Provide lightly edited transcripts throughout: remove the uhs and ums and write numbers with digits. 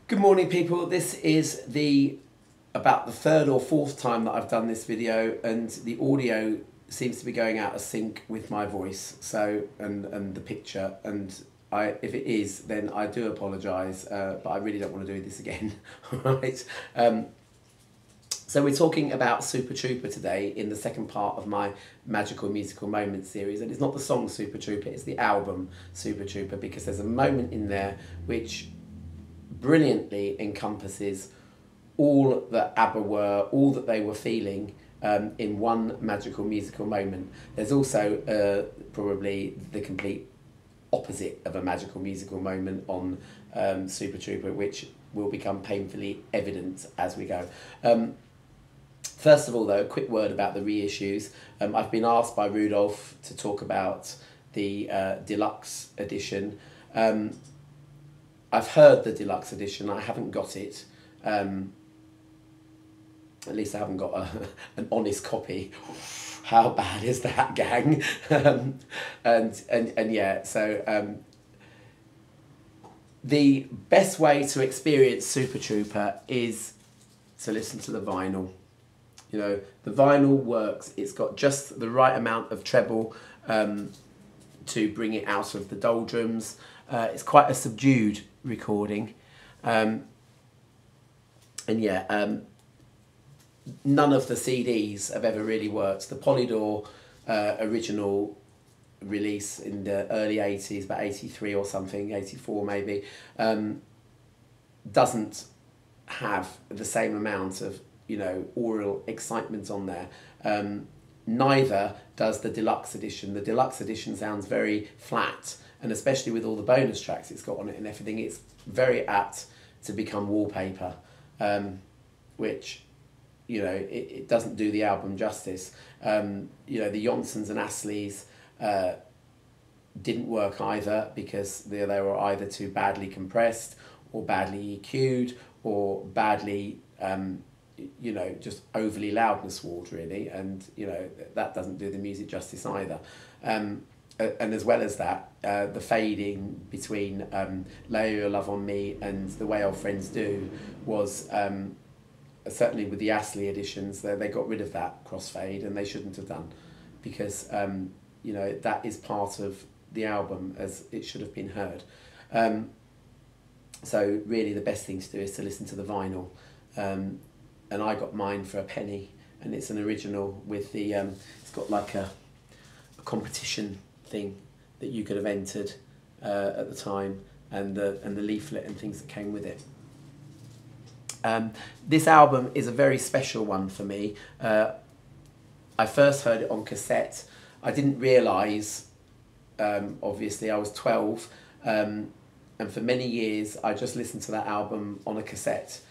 Good morning, people. This is about the third or fourth time that I've done this video, and the audio seems to be going out of sync with my voice, so and the picture, and if it is, then I do apologise, but I really don't want to do this again. Right. So we're talking about Super Trouper today in the second part of my Magical Musical Moments series, and it's not the song Super Trouper, it's the album Super Trouper, because there's a moment in there which brilliantly encompasses all that ABBA were, all that they were feeling in one magical musical moment. There's also probably the complete opposite of a magical musical moment on Super Trouper, which will become painfully evident as we go. First of all, though, a quick word about the reissues. I've been asked by Rudolph to talk about the deluxe edition. I've heard the deluxe edition. I haven't got it. At least I haven't got an honest copy. How bad is that, gang? and yeah, so the best way to experience Super Trouper is to listen to the vinyl. You know, the vinyl works. It's got just the right amount of treble to bring it out of the doldrums. It's quite a subdued recording, and yeah, none of the CDs have ever really worked. The Polydor original release in the early 80s, about 83 or something, 84 maybe, doesn't have the same amount of, you know, aural excitement on there. Neither does the deluxe edition. The deluxe edition sounds very flat, and especially with all the bonus tracks it's got on it and everything, it's very apt to become wallpaper, which, you know, it doesn't do the album justice. You know, the Johnsons and Ashleys didn't work either, because they were either too badly compressed or badly EQ'd or badly you know, just overly loudness walled, really, and you know that doesn't do the music justice either. And as well as that, the fading between Lay Your Love on Me and The Way Old Friends Do was certainly with the Astley editions, they got rid of that crossfade, and they shouldn't have done, because you know, that is part of the album as it should have been heard. So really the best thing to do is to listen to the vinyl. And I got mine for a penny, and it's an original with the it's got like a competition thing that you could have entered at the time, and the leaflet and things that came with it. This album is a very special one for me. I first heard it on cassette. I didn't realise, obviously I was 12, and for many years I just listened to that album on a cassette.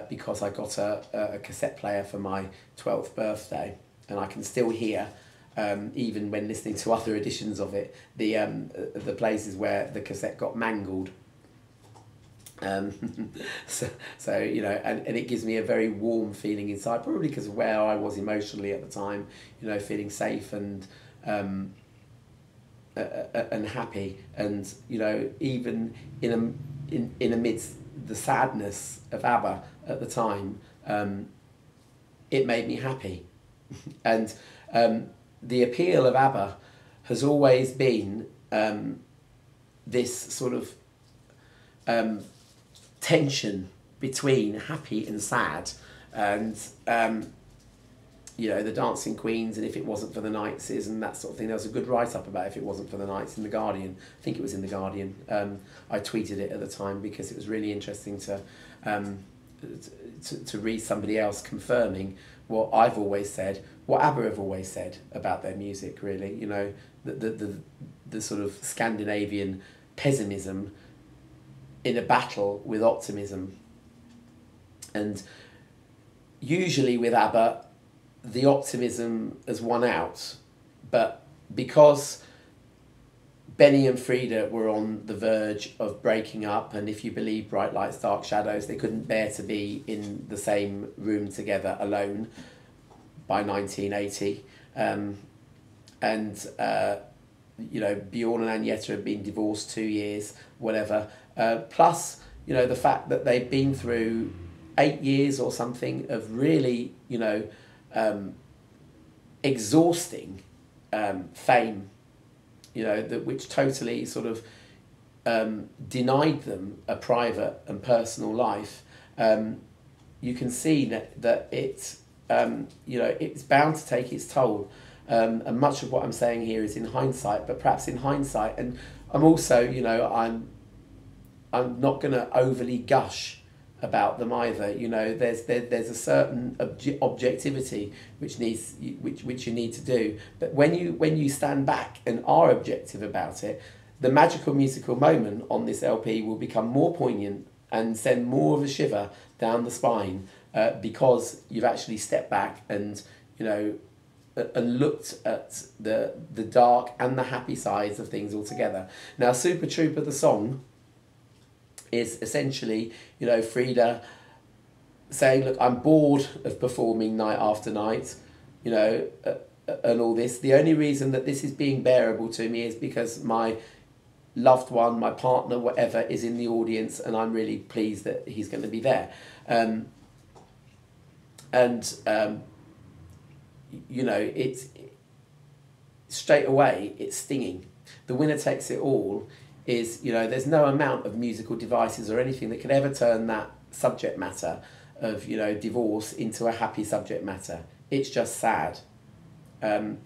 Because I got a cassette player for my 12th birthday, and I can still hear, even when listening to other editions of it, the places where the cassette got mangled. So you know, and it gives me a very warm feeling inside, probably because of where I was emotionally at the time, you know, feeling safe and happy, and you know, even in amidst the sadness of ABBA at the time, it made me happy. And the appeal of ABBA has always been this sort of tension between happy and sad, and you know, the Dancing Queens, and If It Wasn't for the Knightses, and that sort of thing. There was a good write-up about If It Wasn't for the Knights in The Guardian. I think it was in The Guardian. I tweeted it at the time because it was really interesting to read somebody else confirming what I've always said, what ABBA have always said about their music, really. You know, the sort of Scandinavian pessimism in a battle with optimism. And usually with ABBA, the optimism has won out, but because Benny and Frida were on the verge of breaking up, and if you believe Bright Lights, Dark Shadows, they couldn't bear to be in the same room together alone by 1980. You know, Bjorn and Agneta had been divorced 2 years, whatever. Plus, you know, the fact that they've been through 8 years or something of really, you know, exhausting fame, you know, which totally sort of denied them a private and personal life. You can see that it's, you know, it's bound to take its toll. And much of what I'm saying here is in hindsight, but perhaps in hindsight, and I'm also, you know, I'm not going to overly gush about them either. You know, there's a certain objectivity which you need to do. But when you stand back and are objective about it, the magical musical moment on this LP will become more poignant and send more of a shiver down the spine because you've actually stepped back and, you know, and looked at the dark and the happy sides of things altogether. Now, Super Trouper, the song, is essentially, you know, Frida saying, look, I'm bored of performing night after night, you know, and all this. The only reason that this is being bearable to me is because my loved one, my partner, whatever, is in the audience, and I'm really pleased that he's going to be there. You know, it's straight away, it's stinging. The winner takes it all is, you know, there's no amount of musical devices or anything that could ever turn that subject matter of, you know, divorce into a happy subject matter. It's just sad. On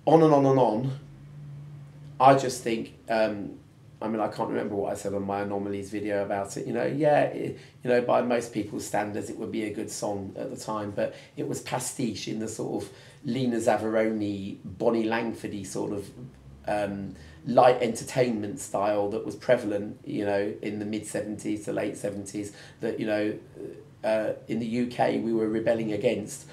and on and on. I just think, I mean, I can't remember what I said on my Anomalies video about it. You know, yeah, you know, by most people's standards, it would be a good song at the time, but it was pastiche in the sort of Lena Zavaroni, Bonnie Langfordy sort of light entertainment style that was prevalent, you know, in the mid-70s to late 70s, that, you know, in the UK we were rebelling against.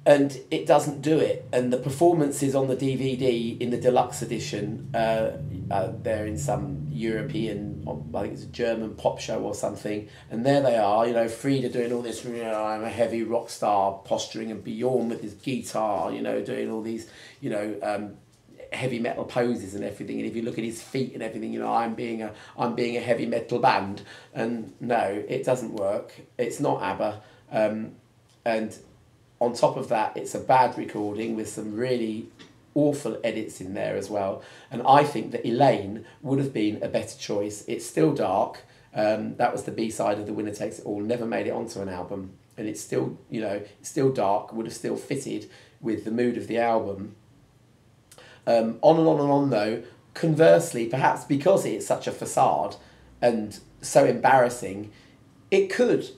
And it doesn't do it. And the performances on the DVD in the deluxe edition, they're in some European, I think it's a German pop show or something, and there they are, you know, Frida doing all this, you know, I'm a heavy rock star posturing, and Bjorn with his guitar, you know, doing all these, you know, heavy metal poses and everything. And if you look at his feet and everything, you know, I'm being a heavy metal band. And no, it doesn't work. It's not ABBA. And on top of that, it's a bad recording with some really awful edits in there as well. And I think that Elaine would have been a better choice. It's still dark. That was the B-side of The Winner Takes It All. Never made it onto an album. And it's still, you know, it's still dark. Would have still fitted with the mood of the album. On and on and on, though. Conversely, perhaps because it's such a facade and so embarrassing, it could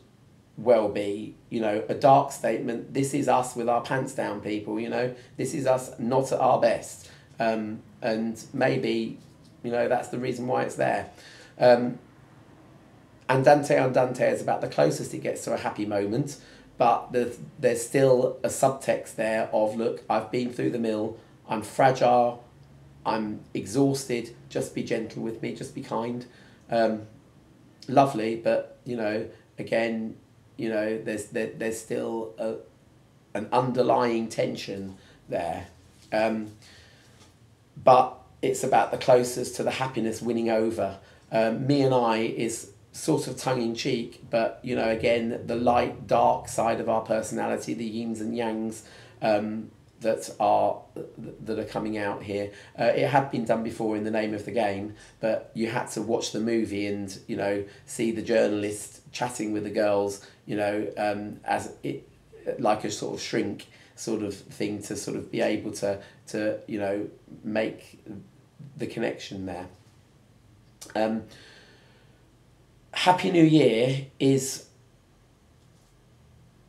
well be, you know, a dark statement. This is us with our pants down, people, you know. This is us not at our best. And maybe, you know, that's the reason why it's there. Andante Andante is about the closest it gets to a happy moment, but there's still a subtext there of, look, I've been through the mill, I'm fragile, I'm exhausted, just be gentle with me, just be kind. Lovely, but, you know, again, you know, there's still an underlying tension there. But it's about the closest to the happiness winning over. Me and I is sort of tongue-in-cheek, but, you know, again, the light, dark side of our personality, the yins and yangs that are coming out here. It had been done before in The Name of the Game, but you had to watch the movie and, you know, see the journalist chatting with the girls, you know, as it, like a sort of shrink sort of thing, to sort of be able to you know, make the connection there. Happy New Year is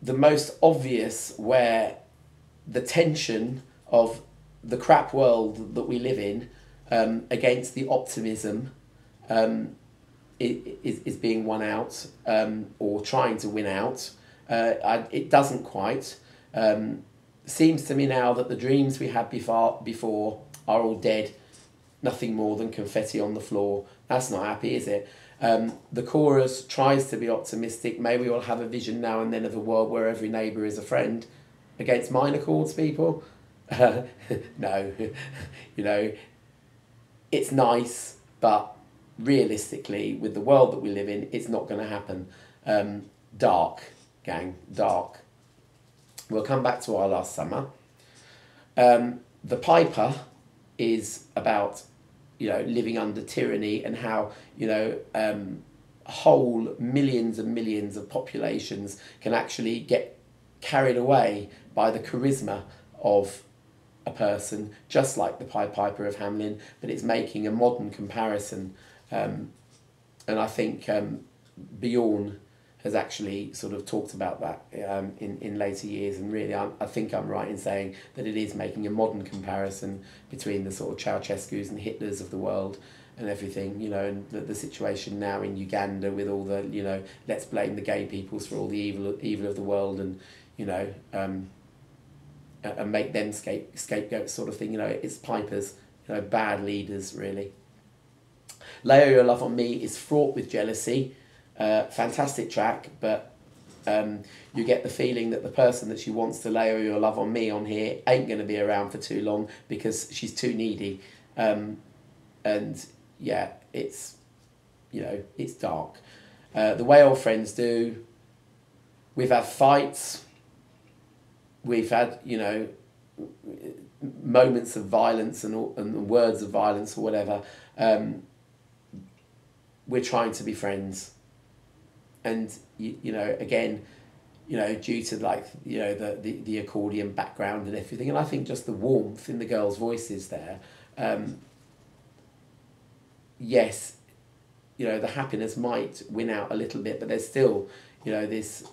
the most obvious, where the tension of the crap world that we live in against the optimism is being won out, or trying to win out. It doesn't quite. Seems to me now that the dreams we had before are all dead. Nothing more than confetti on the floor. That's not happy, is it? The chorus tries to be optimistic. May we all have a vision now and then of a world where every neighbour is a friend. Against minor chords, people? No. You know, it's nice, but realistically, with the world that we live in, it's not going to happen. Dark, gang, dark. We'll come back to our last summer. The Piper is about, you know, living under tyranny and how, you know, whole millions and millions of populations can actually get carried away by the charisma of a person, just like the Pied Piper of Hamelin, but it's making a modern comparison. And I think Bjorn has actually sort of talked about that in later years, and really I think I'm right in saying that it is making a modern comparison between the sort of Ceausescu's and Hitlers of the world and everything, you know, and the situation now in Uganda with all the, you know, let's blame the gay peoples for all the evil of the world, and, you know, and make them scapegoats sort of thing. You know, it's pipers, you know, bad leaders really. Lay All Your Love on Me is fraught with jealousy. Fantastic track, but you get the feeling that the person that she wants to lay all your love on me on here ain't going to be around for too long because she's too needy. And yeah, it's, you know, it's dark. The Way Old Friends Do. We've had fights. We've had, you know, moments of violence and words of violence or whatever. We're trying to be friends. And, you know, again, you know, due to, like, you know, the accordion background and everything, and I think just the warmth in the girls' voices there, yes, you know, the happiness might win out a little bit, but there's still, you know, this,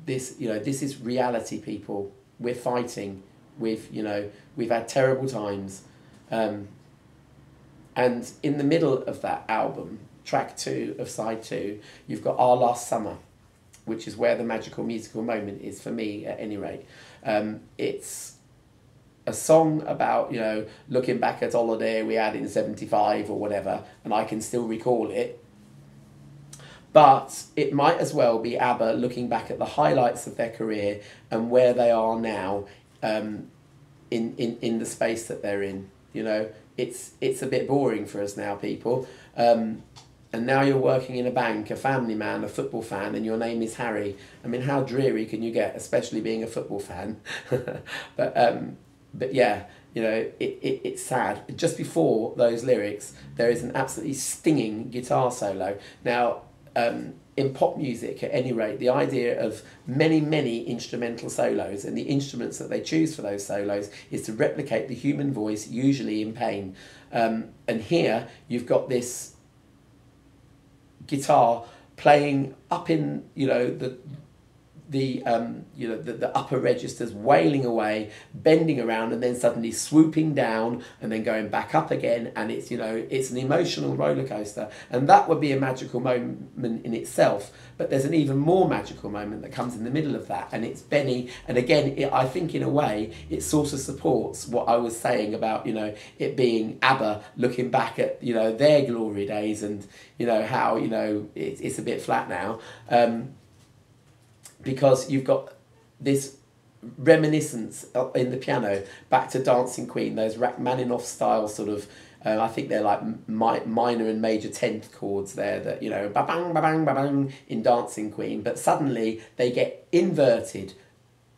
you know, this is reality, people. We're fighting. You know, we've had terrible times. And in the middle of that album, track 2 of side 2, you've got Our Last Summer, which is where the magical musical moment is for me, at any rate. It's a song about, you know, looking back at holiday we had in 75 or whatever, and I can still recall it. But it might as well be ABBA looking back at the highlights of their career and where they are now, in the space that they're in. You know, it's a bit boring for us now, people. And now you're working in a bank, a family man, a football fan, and your name is Harry. I mean, how dreary can you get, especially being a football fan? But yeah, you know, it's sad. Just before those lyrics, there is an absolutely stinging guitar solo. Now, in pop music, at any rate, the idea of many instrumental solos and the instruments that they choose for those solos is to replicate the human voice, usually in pain. And here you've got this guitar playing up in, you know, the upper registers, wailing away, bending around, and then suddenly swooping down and then going back up again, and it's, you know, it's an emotional roller coaster, and that would be a magical moment in itself. But there's an even more magical moment that comes in the middle of that, and it's Benny. And again, I think in a way it sort of supports what I was saying about, you know, it being ABBA looking back at, you know, their glory days, and, you know, how, you know, it's a bit flat now. Because you've got this reminiscence in the piano back to Dancing Queen, those Rachmaninoff style sort of, I think they're like minor and major 10th chords there that, you know, ba-bang, ba-bang, ba-bang in Dancing Queen, but suddenly they get inverted,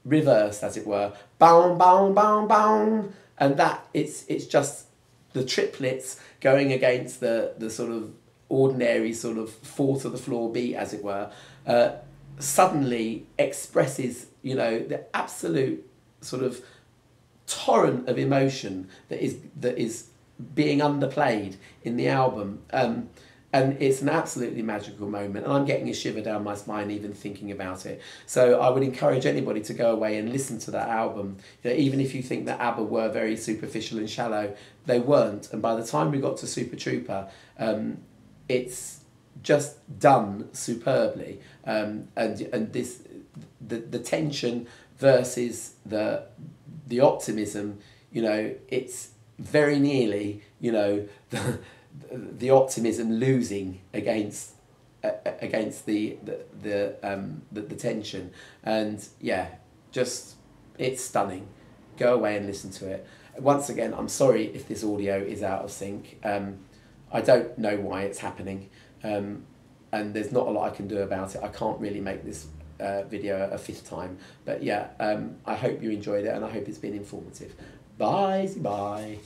reversed as it were, bang, bang, bang, bang, and that, it's just the triplets going against the sort of ordinary sort of 4 to the floor beat, as it were, suddenly expresses, you know, the absolute sort of torrent of emotion that is being underplayed in the album, and it's an absolutely magical moment, and I'm getting a shiver down my spine even thinking about it. So I would encourage anybody to go away and listen to that album. You know, even if you think that ABBA were very superficial and shallow, they weren't, and by the time we got to Super Trouper, it's just done superbly, and this the tension versus the optimism, you know, it's very nearly, you know, the optimism losing against the tension, and yeah, just, it's stunning. Go away and listen to it. Once again, I'm sorry if this audio is out of sync. I don't know why it's happening, and there's not a lot I can do about it. I can't really make this video a fifth time, but yeah, I hope you enjoyed it and I hope it's been informative. Bye.